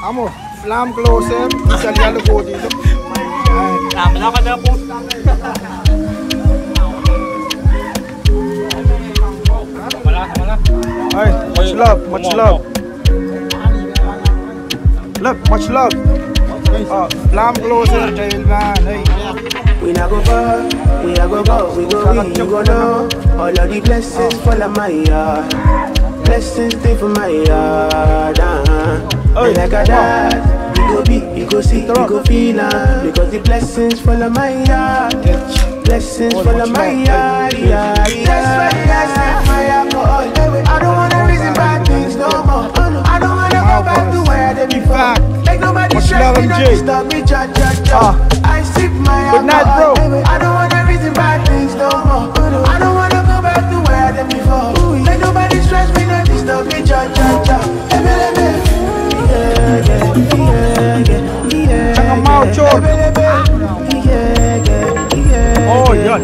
Vamos, flam closer, saliendo poquito. Wala ka na po. Wala. Hey, much love. Look, much love. Flam closer, tail man. Hey. We not go far, we a go go, we go in, you go know. All of the blessings fall on my yard. Blessings stay for my yard. And like a dad, we go be, we go see, we go feel because the blessings fall on my yard. Blessings fall on my yard. That's why I set my alcohol. I don't wanna reason bad things no more. I don't wanna go back to where they before. Like nobody stress me, don't stop me, cha. I sip my alcohol. I don't wanna reason bad things no more. I don't wanna go back to where they before. Like nobody stress me, don't stop me, cha. Check them out, George. Oh, yeah,